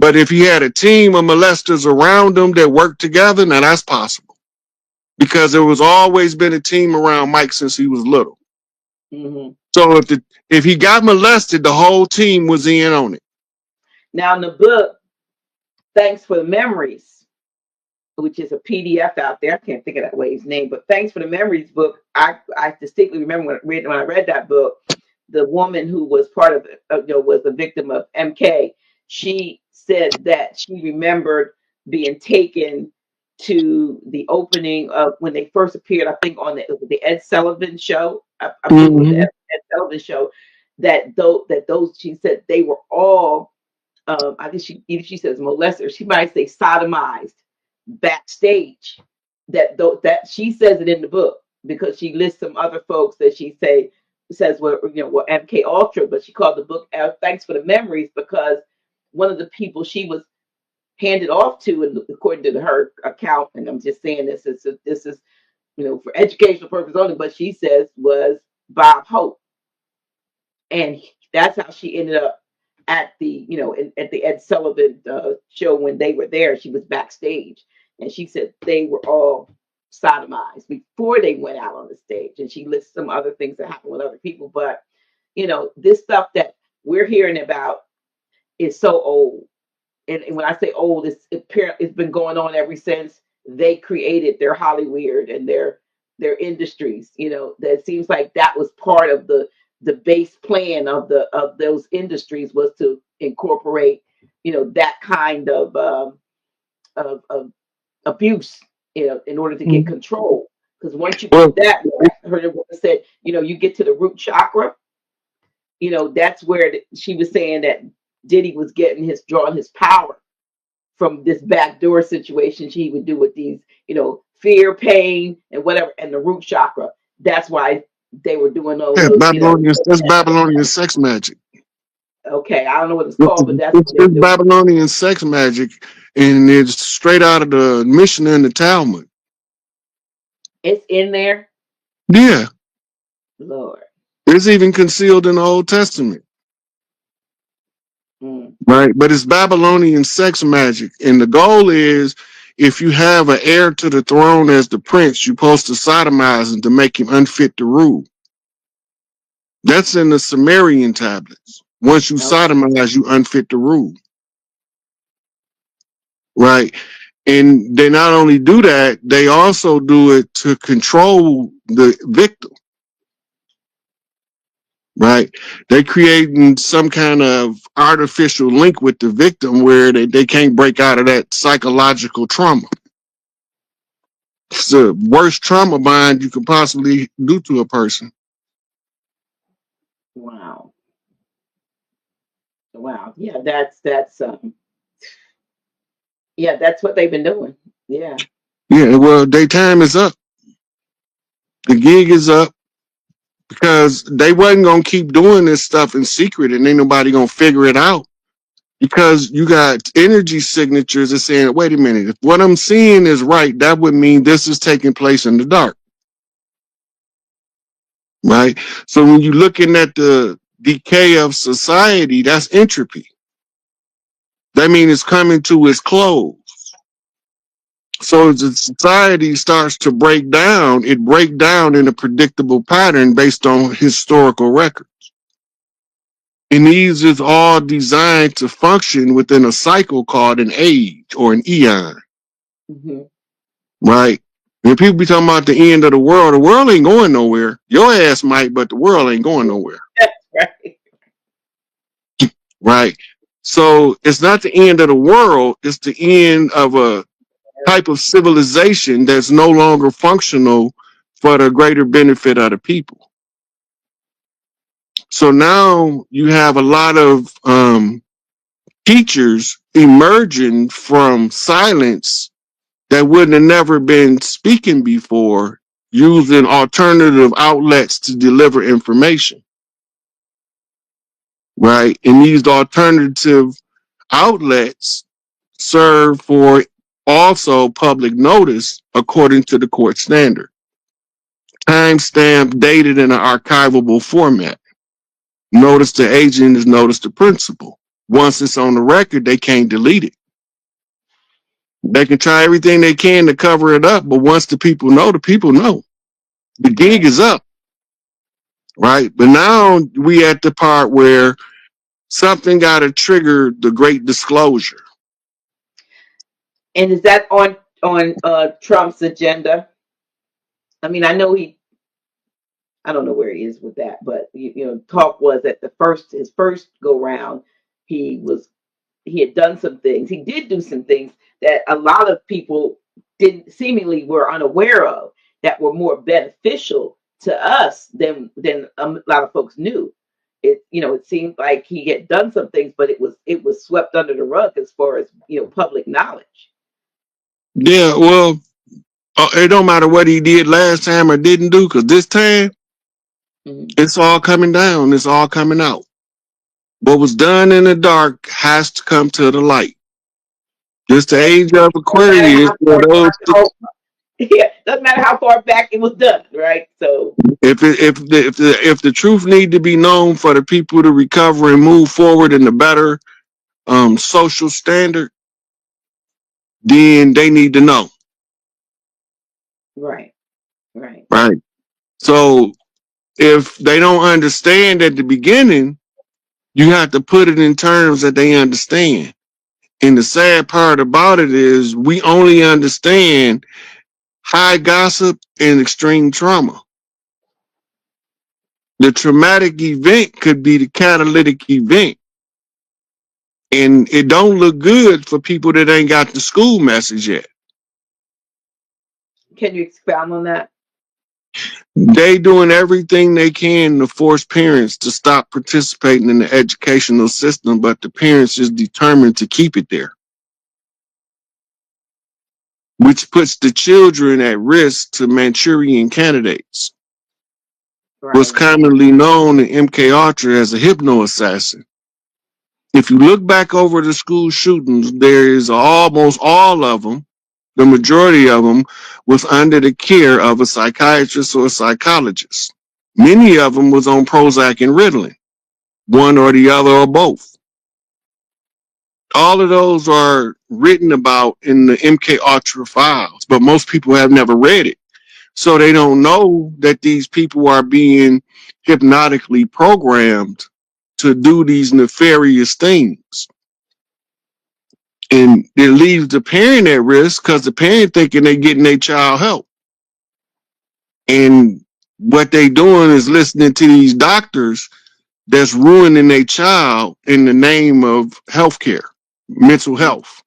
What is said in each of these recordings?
But if he had a team of molesters around him that worked together, now that's possible. Because there was always been a team around Mike since he was little. Mm-hmm. So if he got molested, the whole team was in on it. Now in the book, Thanks for the Memories, which is a PDF out there. I can't think of that lady's name, but Thanks for the Memories book. I distinctly remember when I read that book, the woman who was part of it, was a victim of MK. She said that she remembered being taken to the opening of when they first appeared. I think on the Ed Sullivan show. I believe it was the Mm-hmm. Ed Sullivan show. Those she said they were all I think she says molesters. She might say sodomized backstage. That she says it in the book because she lists some other folks that she says were MK Ultra, but she called the book Thanks for the Memories because one of the people she was handed off to, and according to her account, and I'm just saying this is for educational purpose only, but she says was Bob Hope, and that's how she ended up at the at the Ed Sullivan show when they were there. She was backstage, and she said they were all sodomized before they went out on the stage. And she lists some other things that happened with other people, but this stuff that we're hearing about is so old. And when I say old, it's been going on ever since they created their Hollywood and their industries. That seems like that was part of the base plan of those industries was to incorporate that kind of abuse in order to get control. Because once you Well, get that, I heard it said you get to the root chakra. That's where she was saying that Diddy was drawing his power from this backdoor situation she would do with these, fear, pain, and whatever, and the root chakra. That's why they were doing all yeah, those, That's Babylonian sex magic. okay, I don't know what it's called, but that's what they It's were doing. Babylonian sex magic, and it's straight out of the Mishnah and the Talmud. It's in there, Yeah, Lord. it's even concealed in the Old Testament, Mm. right? But it's Babylonian sex magic, and the goal is if you have an heir to the throne as the prince, you're supposed to sodomize him to make him unfit to rule. That's in the Sumerian tablets. Once you Okay. sodomize, you unfit to rule, right? And they not only do that, they also do it to control the victim, right? They creating some kind of artificial link with the victim where they can't break out of that psychological trauma. It's the worst trauma bind you could possibly do to a person. Wow. Wow. Yeah, that's what they've been doing. Yeah. Yeah, well, their time is up. The gig is up because they wasn't gonna keep doing this stuff in secret and ain't nobody gonna figure it out. Because you got energy signatures that saying, wait a minute, if what I'm seeing is right, that would mean this is taking place in the dark, right? So when you're looking at the decay of society, that's entropy. That means it's coming to its close. So as the society starts to break down, it breaks down in a predictable pattern based on historical record. And these is all designed to function within a cycle called an age or an eon, Hmm. right? When people be talking about the world ain't going nowhere. Your ass might, but the world ain't going nowhere, Right. right? So it's not the end of the world, it's the end of a type of civilization that's no longer functional for the greater benefit of the people. So now you have a lot of teachers emerging from silence that wouldn't have never been speaking before, using alternative outlets to deliver information, right? And these alternative outlets serve for also public notice according to the court standard. Timestamp dated in an archivable format. Notice to agent is notice to principal. Once it's on the record, they can't delete it. They can try everything they can to cover it up, but once the people know, the people know. The gig is up, right? But now we at the part where something got to trigger the great disclosure. And is that on Trump's agenda? I mean, I don't know where he is with that, but talk was that his first go round, he had done some things. He did do some things that a lot of people didn't seemingly were unaware of that were more beneficial to us than a lot of folks knew. It seemed like he had done some things, but it was swept under the rug as far as public knowledge. Yeah, well, it don't matter what he did last time or didn't do, because this time Mhm. it's all coming down. It's all coming out. What was done in the dark has to come to the light. Just the And age of no matter Aquarius, how where far those back, yeah, doesn't matter how far back it was done, right? So if the truth need to be known for the people to recover and move forward in a better social standard, then they need to know. right, right, Right. So if they don't understand at the beginning, you have to put it in terms that they understand. And the sad part about it is we only understand high gossip and extreme trauma. The traumatic event could be the catalytic event. And it don't look good for people that ain't got the school message yet. can you expound on that? They doing everything they can to force parents to stop participating in the educational system, but the parents is determined to keep it there, which puts the children at risk to Manchurian candidates, what's Right. commonly known in MK Ultra as a hypno assassin. If you look back over the school shootings, there is almost all of them, the majority of them, was under the care of a psychiatrist or a psychologist. Many of them was on Prozac and Ritalin, one or the other or both. All of those are written about in the MK Ultra files, but most people have never read it. So they don't know that these people are being hypnotically programmed to do these nefarious things. And it leaves the parent at risk because the parent thinking they're getting their child help. And what they doing is listening to these doctors that's ruining their child in the name of healthcare, mental health,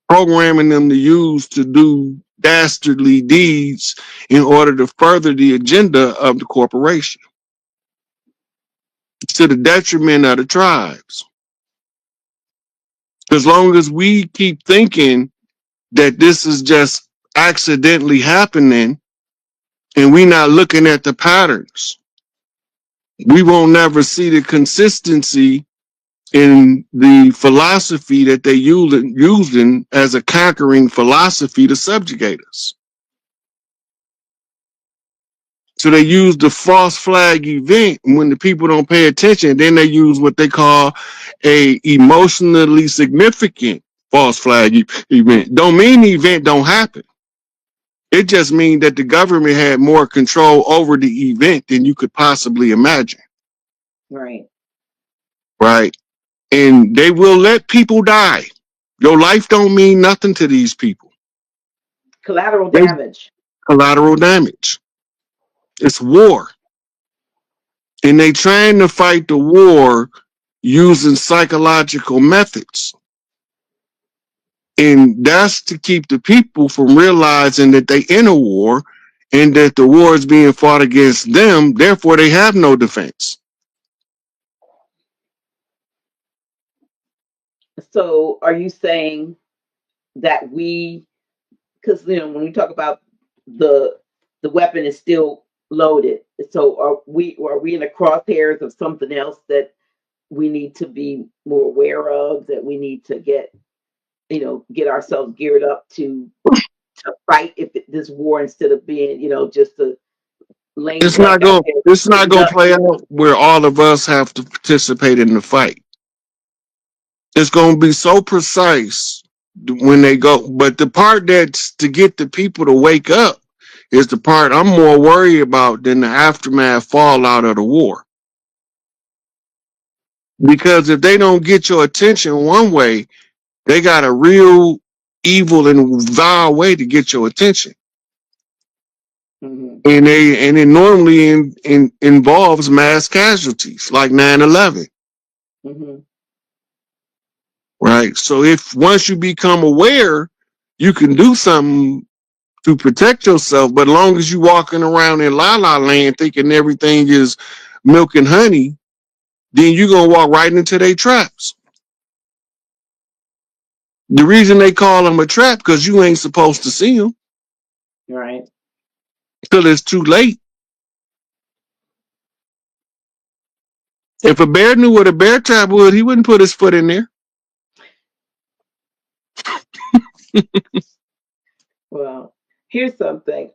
programming them to use to do dastardly deeds in order to further the agenda of the corporation to the detriment of the tribes. As long as we keep thinking that this is just accidentally happening and we not looking at the patterns, we won't never see the consistency in the philosophy that they using as a conquering philosophy to subjugate us. So they use the false flag event when the people don't pay attention. Then they use what they call a emotionally significant false flag event. Don't mean the event don't happen. It just means that the government had more control over the event than you could possibly imagine. Right. Right. And they will let people die. Your life don't mean nothing to these people. Collateral They damage. collateral damage. It's war. And they trying to fight the war using psychological methods. And that's to keep the people from realizing that they in a war and that the war is being fought against them. Therefore, they have no defense. So are you saying that because when we talk about the the weapon is still loaded, so are we in the crosshairs of something else that we need to be more aware of, that we need to get ourselves geared up to fight this war, instead of being just a lame It's duck not out going. there It's not shooting going to up? play out where all of us have to participate in the fight. It's going to be so precise when they go. But the part that's to get the people to wake up is the part I'm more worried about than the aftermath fallout of the war. Because if they don't get your attention one way, they got a real evil and vile way to get your attention. Mm-hmm. And it normally involves mass casualties like 9/11. Mm-hmm. Right? So if once you become aware, you can do something to protect yourself. But as long as you walking around in la la land thinking everything is milk and honey, then you're gonna walk right into their traps. The reason they call them a trap because you ain't supposed to see them Right. till it's too late. If a bear knew what a bear trap was, he wouldn't put his foot in there. Well, here's something.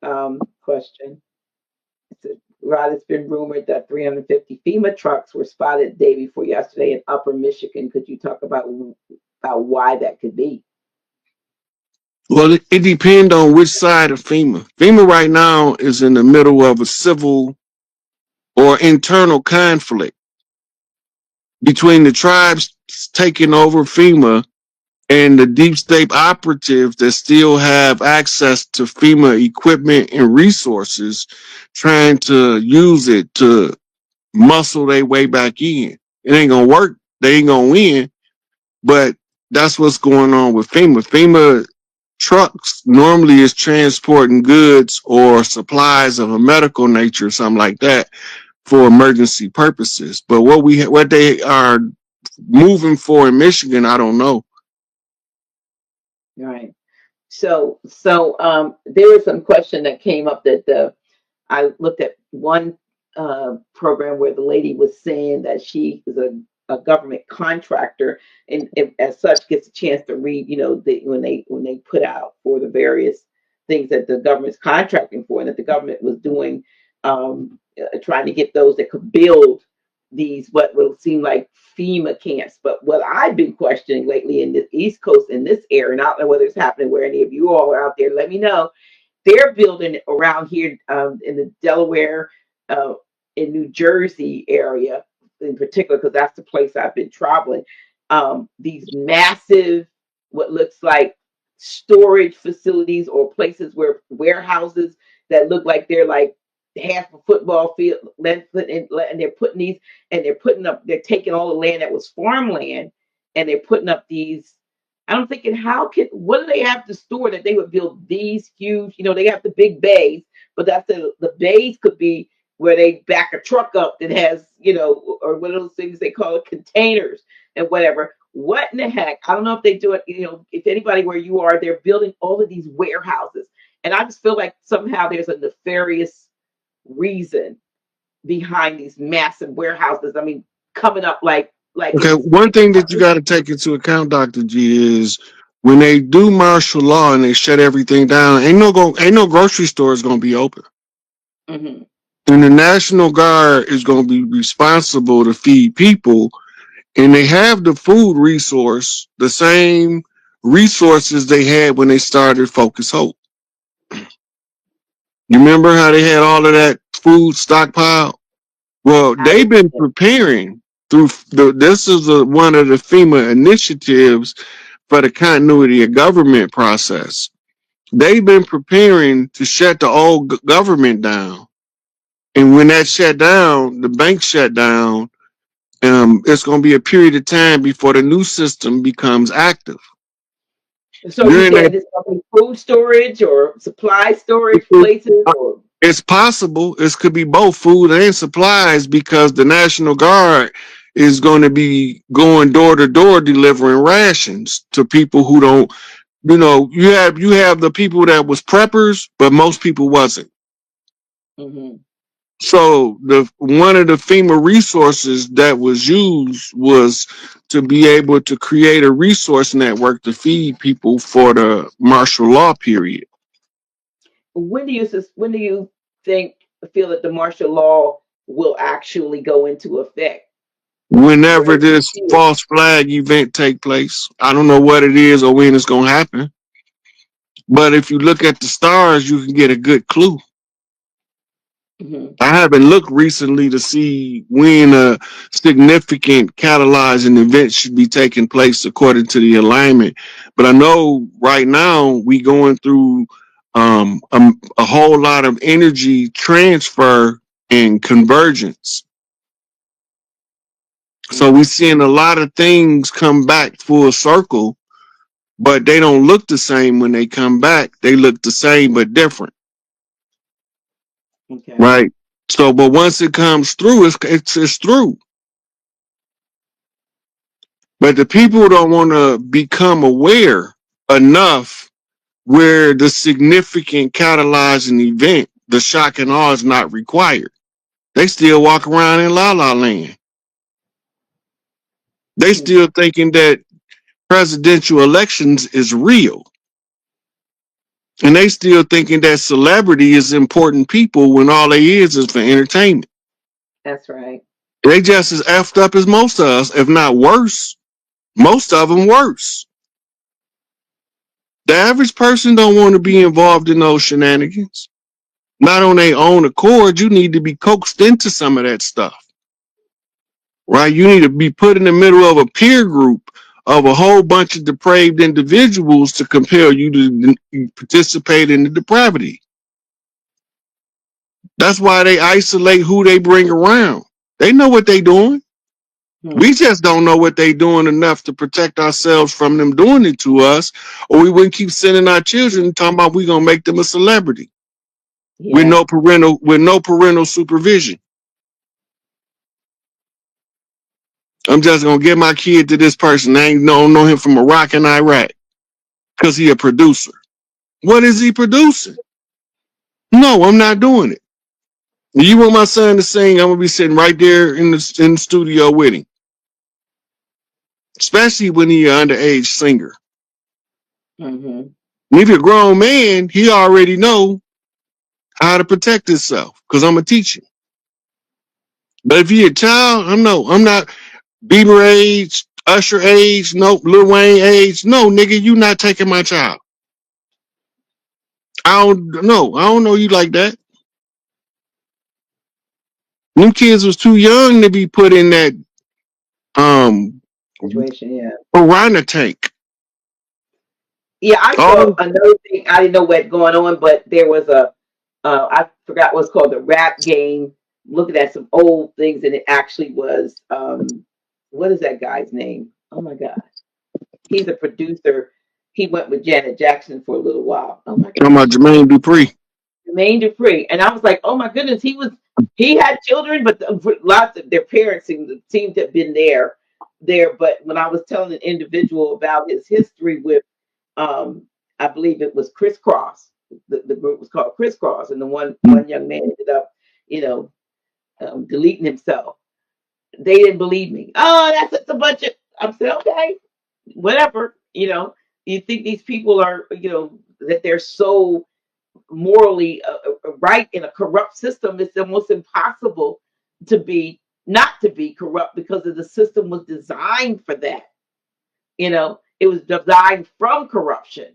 Question. Rod, it's been rumored that 350 FEMA trucks were spotted the day before yesterday in Upper Michigan. Could you talk about why that could be? Well, it depends on which side of FEMA. FEMA right now is in the middle of a civil or internal conflict between the tribes taking over FEMA and the deep state operatives that still have access to FEMA equipment and resources, trying to use it to muscle their way back in. It ain't gonna work. They ain't gonna win. But that's what's going on with FEMA. FEMA trucks normally is transporting goods or supplies of a medical nature, something like that, for emergency purposes. But what they are moving for in Michigan, I don't know. Right. So there was some question that came up that I looked at one program where the lady was saying that she is a government contractor and as such gets a chance to read, when they put out for the various things that the government's contracting for and that the government was doing, trying to get those that could build these what will seem like FEMA camps. But what I've been questioning lately in the East Coast in this area, and I don't know whether it's happening where any of you all are out there, let me know. They're building around here in the Delaware, uh, in New Jersey area in particular, because that's the place I've been traveling. These massive, what looks like storage facilities or places where warehouses that look like they're like half a football field length, and they're putting up, they're taking all the land that was farmland and they're putting up these. I'm thinking, what do they have to store that they would build these huge, they have the big bays, but that's the bays could be where they back a truck up that has, or one of those things they call it containers and whatever. What in the heck? I don't know if they do it, if anybody where you are, they're building all of these warehouses. And I just feel like somehow there's a nefarious reason behind these massive warehouses. I mean, coming up like Okay, it's one thing that you got to take into account, Dr. G, is when they do martial law and they shut everything down, ain't no grocery store is gonna be open. Mhm. And the National Guard is gonna be responsible to feed people, and they have the food resource, the same resources they had when they started Focus Hope. You remember how they had all of that food stockpile? Well, I they've been remember. preparing through this is one of the FEMA initiatives for the continuity of government process. They've been preparing to shut the old government down. And when that shut down, the bank shut down, it's going to be a period of time before the new system becomes active. So you During that, saying this gonna be food storage or supply storage places or it's possible. It could be both food and supplies because the National Guard is going to be going door to door delivering rations to people who don't. You have the people that was preppers, but most people wasn't. hmm So the one of the FEMA resources that was used was to be able to create a resource network to feed people for the martial law period. when do you think feel that the martial law will actually go into effect? whenever where you this see it. false flag event take place. I don't know what it is or when it's gonna happen. But if you look at the stars, you can get a good clue. Hmm. I haven't looked recently to see when a significant catalyzing event should be taking place according to the alignment. But I know right now we going through a whole lot of energy transfer and convergence. So we're Hmm. seeing a lot of things come back full circle, but they don't look the same when they come back. They look the same but different, Okay. right? So, but once it comes through, it's through. But the people don't want to become aware enough where the significant catalyzing event, the shock and awe, is not required. They still walk around in la la land. They Hmm. still thinking that presidential elections is real. And they still thinking that celebrity is important people when all they is for entertainment. That's right. They just as effed up as most of us, if not worse. Most of them worse. The average person don't want to be involved in those shenanigans. Not on their own accord. You need to be coaxed into some of that stuff, right? You need to be put in the middle of a peer group of a whole bunch of depraved individuals to compel you to participate in the depravity. That's why they isolate who they bring around. They know what they doing. Hmm. We just don't know what they doing enough to protect ourselves from them doing it to us, or we wouldn't keep sending our children talking about we gonna make them a celebrity Yeah. with no parental supervision. I'm just gonna give my kid to this person. I ain't know him from Iraq and Iraq because he a producer. What is he producing? No, I'm not doing it. You want my son to sing? I'm gonna be sitting right there in the studio with him, especially when he an underage singer. Hmm. And if you're a grown man, he already know how to protect himself because I'm a teacher. But if he a child, I'm not Bieber age, Usher age, no Lil Wayne age. No, nigga, you not taking my child. I don't know you like that. Them kids was too young to be put in that um Situation. Yeah. piranha tank. Yeah. I saw Oh, another thing. I didn't know what going on, but there was a. I forgot what's called the rap game. Looking at some old things, and it actually was. What is that guy's name? Oh my God. He's a producer. He went with Janet Jackson for a little while. Oh my talking about gosh. Jermaine Dupri. Jermaine Dupri. And I was like, oh my goodness, he had children, but lots of their parents seemed to have been there. But when I was telling an individual about his history with, um, I believe it was Crisscross. The group was called Crisscross, and the one young man ended up, you know, deleting himself. They didn't believe me. Oh, that's just a bunch of. I'm saying, okay, whatever. You think these people are, that they're so morally right in a corrupt system. It's almost impossible to be not to be corrupt because of the system was designed for that. It was designed from corruption.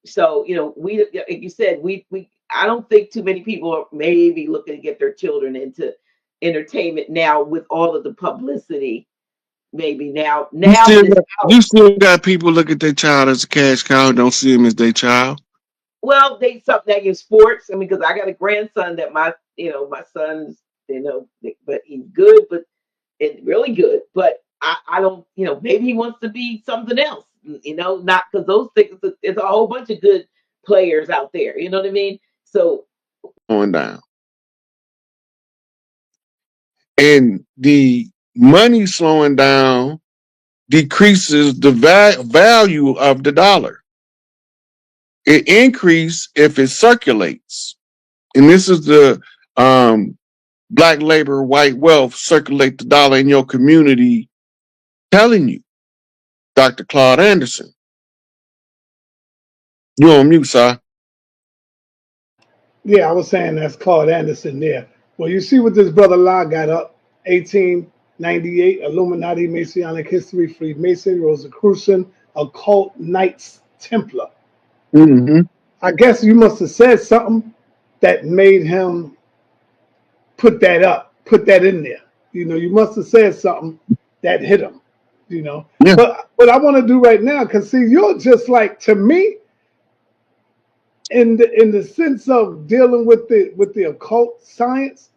So we, like you said, we I don't think too many people are maybe looking to get their children into entertainment now with all of the publicity. Maybe now that it's out. You still got people look at their child as a cash cow and don't see him as their child. Well, they something that in sports. I mean, because I got a grandson that my son's, but he's good, but it's really good. But I don't, maybe he wants to be something else. Not because those things. It's a whole bunch of good players out there. You know what I mean? So Going down. And the money slowing down decreases the value of the dollar. It increases if it circulates. And this is the black labor, white wealth circulate the dollar in your community telling you, Dr. Claude Anderson. You on mute, sir. Yeah, I was saying that's Claude Anderson there. Well, you see what this brother La got up 18. 98, Illuminati, Masonic History, Freemason, Rosicrucian, Occult, Knights Templar. Mm-hmm. I guess you must have said something that made him put that up, put that in there. You know, you must have said something that hit him. You know, Yeah. but what I want to do right now, because see, you're just like, to me, in the sense of dealing with the occult science,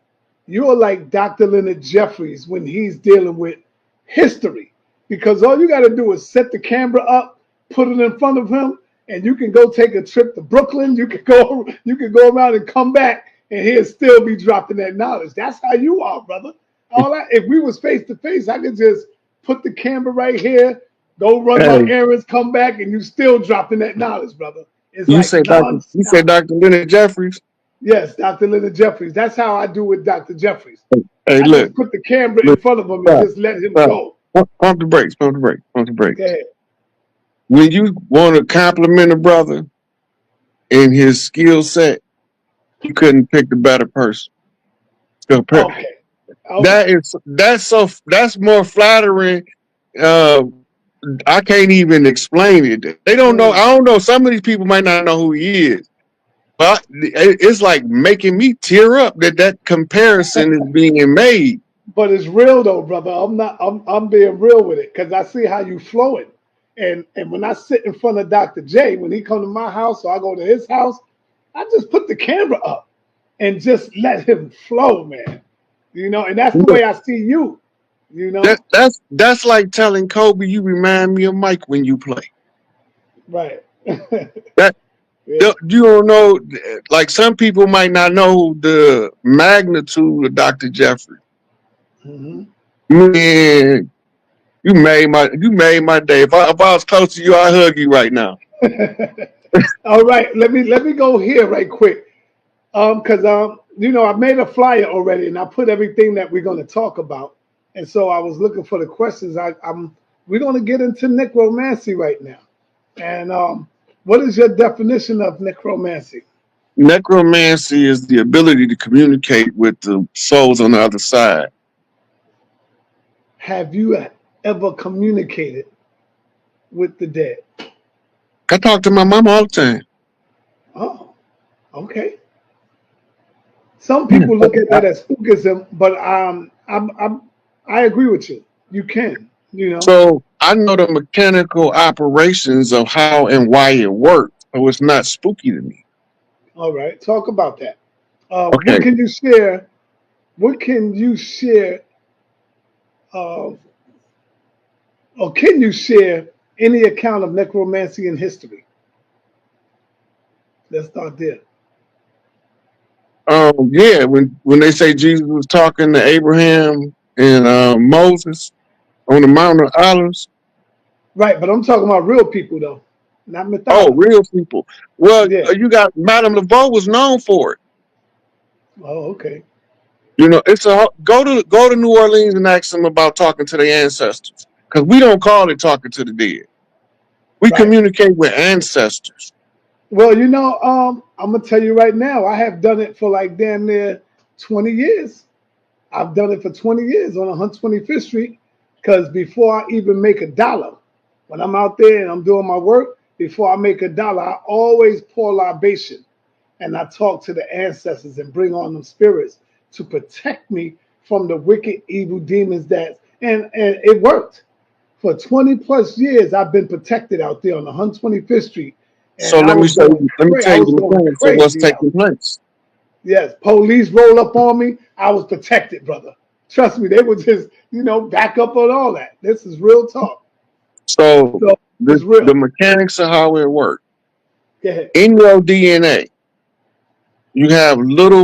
you're like Dr. Leonard Jeffries when he's dealing with history, because all you got to do is set the camera up, put it in front of him, and you can go take a trip to Brooklyn. You can go around and come back, and he'll still be dropping that knowledge. That's how you are, brother. If we was face to face, I could just put the camera right here, go run my Hey, errands, come back, and you still dropping that knowledge, brother. It's you like say Dr. You say nonstop. Dr. Leonard Jeffries? Yes, Dr. Leonard Jeffries. That's how I do with Dr. Jeffries. Hey, I look, just put the camera in look, front of him and stop, just let him stop. go. Pump the brakes, pump the brakes, pump the brakes. Okay. When you want to compliment a brother in his skill set, you couldn't pick the better person. Okay. Okay. That's more flattering. Uh, I can't even explain it. They don't know. Mm. I don't know. Some of these people might not know who he is, but it's like making me tear up that comparison is being made. But it's real though, brother. I'm being real with it because I see how you flowing. And when I sit in front of Dr. J, when he come to my house or I go to his house, I just put the camera up and just let him flow, man. You know, and that's the Look, way I see you. You that know? that's like telling Kobe, you remind me of Mike when you play. Right. That Yeah. you don't know. Like some people might not know the magnitude of Dr. Jeffrey. Hmm. Man, you made my day. If I was close to you, I'd hug you right now. All right, let me go here right quick. Because you know, I made a flyer already, and I put everything that we're going to talk about. And so I was looking for the questions. We're going to get into necromancy right now. And what is your definition of necromancy? Necromancy is the ability to communicate with the souls on the other side. Have you ever communicated with the dead? I talk to my mom all the time. Oh, okay. Some Yeah. people look at that as spookism, but I agree with you. You can, you know. So I know the mechanical operations of how and why it works. So it's not spooky to me. All right, talk about that. Okay. What can you share? What can you share? Uh, or can you share any account of necromancy in history? Let's start there. Yeah, when they say Jesus was talking to Abraham and Moses on the Mount of Olives. Right, but I'm talking about real people though, not Oh, mythology. real people. Well, Yeah. you got Madame Laveau was known for it. Oh, okay. You know, it's a go to New Orleans and ask them about talking to their ancestors, because we don't call it talking to the dead. We Right. communicate with ancestors. Well, you know, I'm gonna tell you right now. I have done it for like damn near 20 years. I've done it for 20 years on 125th Street because before I even make a dollar, when I'm out there and I'm doing my work, before I make a dollar, I always pour libation and I talk to the ancestors and bring on them spirits to protect me from the wicked, evil demons and it worked. For 20 plus years, I've been protected out there on 125th Street, and So let me I tell you was the going mechanics of what's crazy out taking there. place. Yes, police roll up on me. I was protected, brother. Trust me, they would just, back up on all that. This is real talk. So So it's the real. mechanics of how it works. Go ahead. In your DNA, you have little